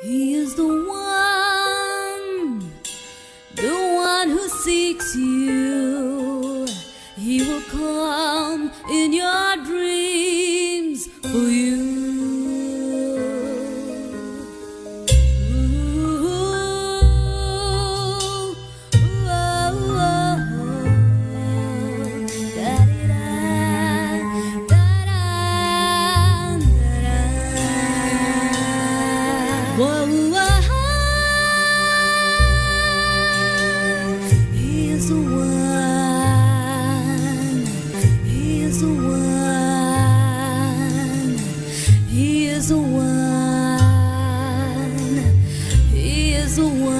He is the one who seeks you. He will come in your dreams for you. He is the one. He is the one. He is the one. He is the one.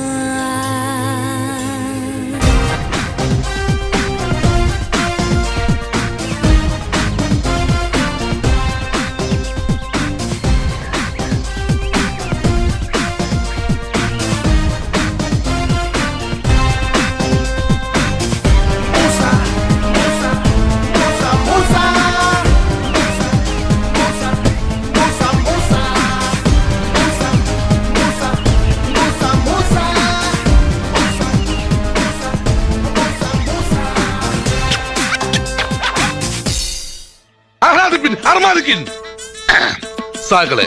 സാകളെ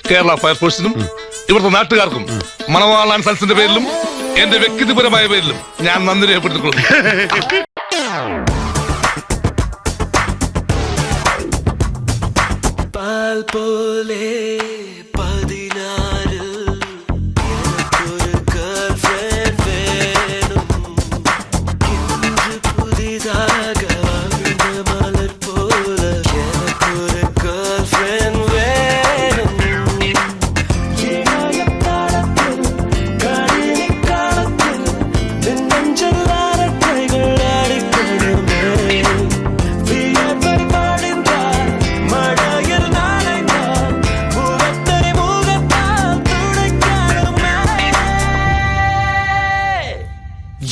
Kerala ഫയർഫോഴ്സിനും ഇവിടുത്തെ നാട്ടുകാർക്കും മണവാളാൻ സൽസിന്റെ പേരിലും എന്റെ വ്യക്തിപരമായ പേരിലും ഞാൻ നന്ദി രേഖപ്പെടുത്തിക്കൊള്ളുന്നു.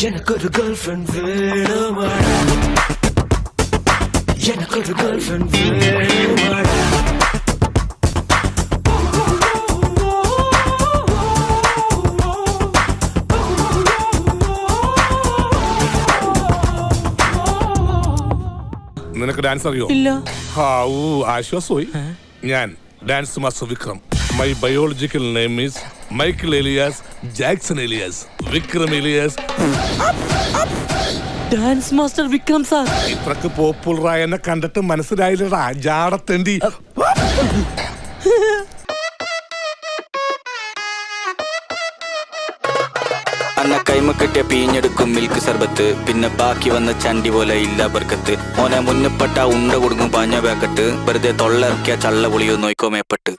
எனக்கொரு கேர்ள்ஃப்ரெண்ட் வேணுமாடா, எனக்கொரு கேர்ள்ஃப்ரெண்ட் வேணுமாடா. നിനക്ക് ഡാൻസ് അറിയോ? ഇല്ല. ആശ്വാസമായി. ഞാൻ dance master Vikram. My biological name is Michael Elias Jackson Elias Vikram Elias. Dance master Vikram sir. ഇത്രക്ക് പോപ്പുലറായ എന്നെ കണ്ടിട്ട് മനസ്സിലായില്ലടാ ജാടത്തേണ്ടി. അന്ന കൈമ കെട്ടിയ പീഞ്ഞെടുക്കും മിൽക്ക് സർബത്ത്, പിന്നെ ബാക്കി വന്ന ചണ്ടി പോലെ ഇല്ല ബർക്കത്ത്. ഓനെ മുന്നപ്പെട്ട ഉണ്ട കൊടുക്കും പാഞ്ഞ പാക്കറ്റ്, വെറുതെ തൊള്ളയിറക്കിയ ചള്ള പൊളിയോ നോയിക്കോ മേപ്പെട്ട്.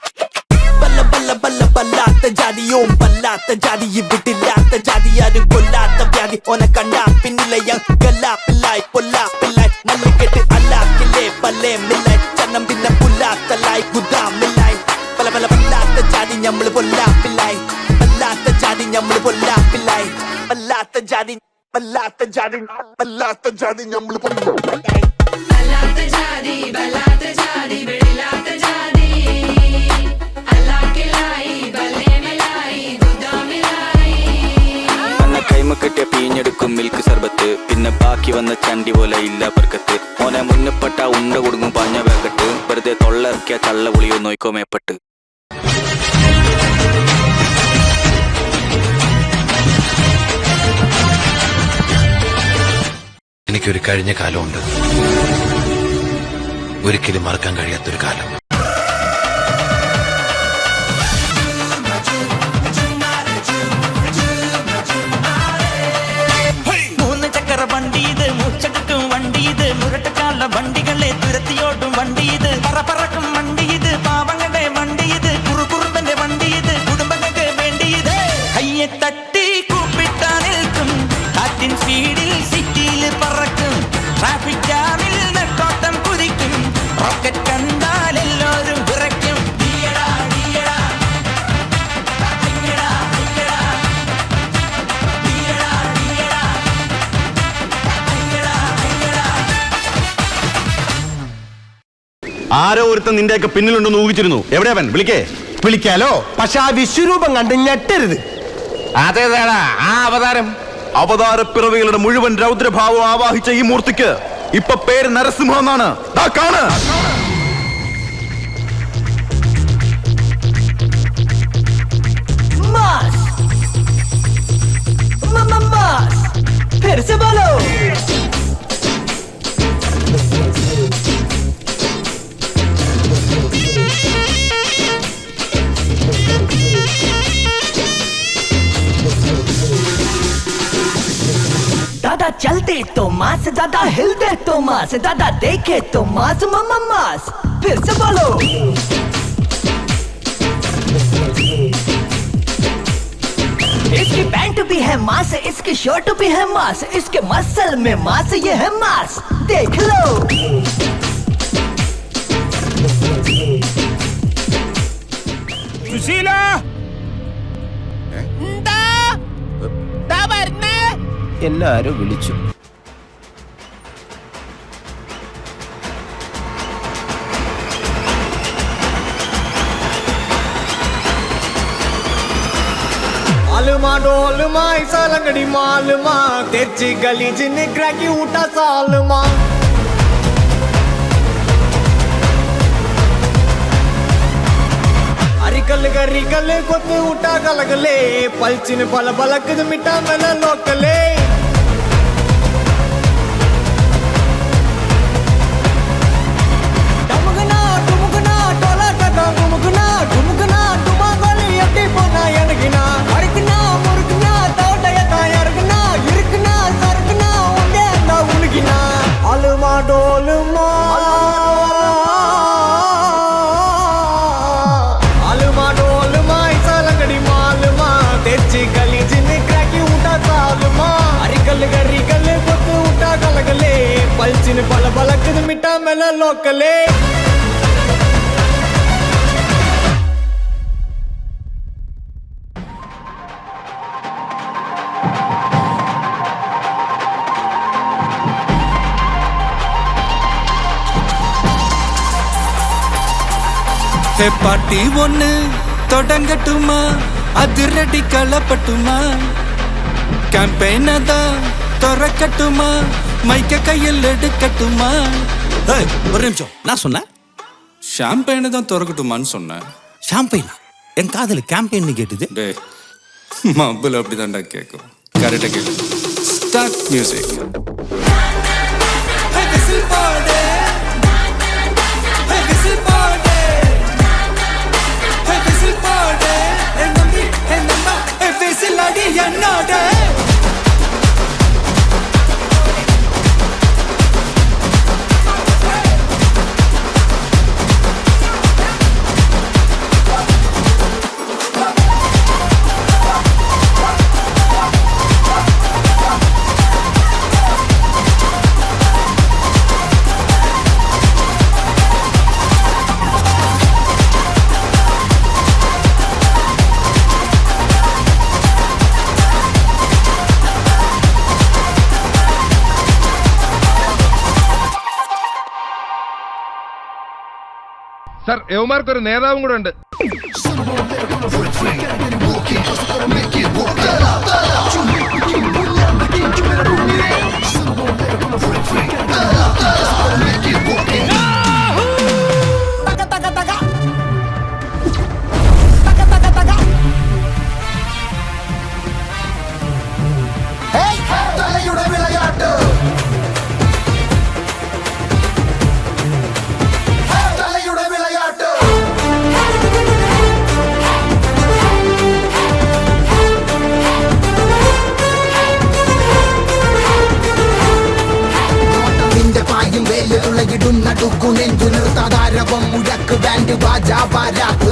ബല്ല ബല്ല ബല്ല ബല്ലാത്ത ജാതിയും ബല്ലാത്ത ജാതി ഇവിടില്ലാത്ത ജാതി ആരും കൊല്ലാത്ത വ്യാധി. ഓനെ കണ്ടാ പിന്നിലയ ഗല്ലാപ്പില്ലായി പൊല്ലാപ്പില്ലായി മല്ലിക്കെട്ട് അല്ലാക്കില്ലേ പല്ലേ മില്ലായി ചന്നം പിന്നെ പുല്ലാത്തല്ലായി ഗുദാമില്ലായി. പല പല ബല്ലാത്ത ജാതി ഞമ്മള് പൊല്ലാപ്പില്ലായി, ബല്ലാത്ത ജാതി ഞമ്മള് പൊല്ലാപ്പില്ലായി, ബല്ലാത്ത ജാതി ബല്ലാത്ത ജാതി ബല്ലാത്ത ജാതി ഞമ്മള് പൊല്ലാപ്പില്ലായി. ബല്ലാത്ത ജാതി ബല്ലാത്ത ജാതി വെളിലാത്ത ജാതി അല്ലാക്കില്ലായി ബല്ലേമില്ലായി ഗുദാമില്ലായി. അന്ന കൈമ കെട്ടിയ പീഞ്ഞെടുക്കും മിൽക്ക് സർബത്ത്, പിന്നെ ബാക്കി വന്ന ചണ്ടി പോലെ ഇല്ല ബർക്കത്ത്. ഓനെ മുന്നപ്പെട്ട ഉണ്ട കൊടുക്കും പാഞ്ഞ പാക്കറ്റ്, വെറുതെ തൊള്ളയിറക്കിയ ചള്ള പൊളിയോ നോയിക്കോ മേപ്പെട്ട്. എനിക്കൊരു കഴിഞ്ഞ കാലമുണ്ട്, ഒരിക്കലും മറക്കാൻ കഴിയാത്തൊരു കാലം. മൂന്ന് ചക്കര വണ്ടി ഇത്, മൂച്ചടുക്കും വണ്ടി ഇത്, മുരട്ടക്കാല വണ്ടികളെ തുരത്തിയോട്ടും വണ്ടി ഇത്, പറക്കും വണ്ടി ഇത്, പാവങ്ങളുടെ വണ്ടി ഇത്, കുറുകുറുമ്പന്റെ വണ്ടി ഇത്, കുടുംബങ്ങൾക്ക് വേണ്ടി ഇത്. കയ്യെ തട്ടി കൂപ്പിട്ടാ നിൽക്കും, കാറ്റിൻ സ്പീഡിൽ സിറ്റിയിൽ പറക്കും, ട്രാഫിക് ജാമിൽ നെട്ടോട്ടം കുതിക്കും, റോക്കറ്റ് കണ്ടാൽ എല്ലാവരും വിറയ്ക്കും. ആരോ ഒരുത്തൻ നിന്റെയൊക്കെ പിന്നിലുണ്ടെന്ന് ഊഹിച്ചിരുന്നു. എവിടെയാവൻ? വിളിക്കേ. വിളിക്കാലോ, പക്ഷെ ആ വിശ്വരൂപം കണ്ട് ഞെട്ടരുത്. അതേതാടാ ആ അവതാരം? അവതാരപ്പിറവികളുടെ മുഴുവൻ രൗദ്രഭാവം ആവാഹിച്ച ഈ മൂർത്തിക്ക് ഇപ്പൊ പേര് നരസിംഹ എന്നാണ്. കാണ്. फिर से बोलो. दादा चलते तो मास, दादा हिलते तो मास, दादा देखे तो मास, मम्मा मास. फिर से बोलो. इसकी पैंट भी है मास, इसकी शर्ट भी है मास, इसके मसल में मास, ये है मास. देख लो. സുശീല എല്ലാരും വിളിച്ചു. आलमा डोलमा ऐसा लंगड़ी मालमा तेजी गली जिन्ने क्रैकी उठा सालमा अरिकल गरिकल कोत उठा गलगले पलचिन पल बलक मिटा मेल लोकले डमगना डुमगना टोला टका घुमगना घुमगना डुमा गली अटी पोना यनगिना अरगना मुरगना तोडयता यरगना इरगना सरगना ओंडेंदा उनगिना अलमा डोलमा अलमा डोलमा ऐसा लंगड़ी मालमा तेजी गली जिन्ने क्रैकी उठा सालमा अरिकल गरिकल कोत उठा गलगले पलचिन पल बलक मिटा मेल लोकले பாட்டி ஒண்ணு தொடங்கட்டுமா, அதிரடி களப்பட்டுமா, கேம்பெயின தான் திறக்கட்டுமா, மைக்க கையில் எடுக்கட்டுமா. ஒரு நிமிஷம், நான் சொன்னேன் ஷாம்பெயினை தான் திறக்கட்டுமான்னு சொன்னேன். ஷாம்பெயினா? என் காதல கேம்பெயின் கேட்டுது. டே மப்பிள் அப்படிதான்டா கேட்கும். கரெக்டாக கேட்கு. Start music. என்னோட സർ, യവമാർക്കൊരു നേതാവും കൂടെ ഉണ്ട്.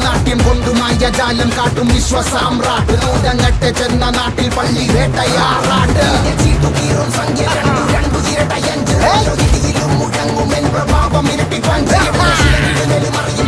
നാട്യം കൊണ്ടുമായ ജാലം കാട്ടും വിശ്വസാമ്രാട്ട് നൂതങ്ങട്ടെ ചെന്ന നാട്ടിൽ പള്ളി വേട്ടയാറാട്ട് സംഖ്യ രണ്ടു ഇരട്ട 5 മുഴങ്ങുമെൻ പ്രഭാവം ഇരട്ടി പഞ്ച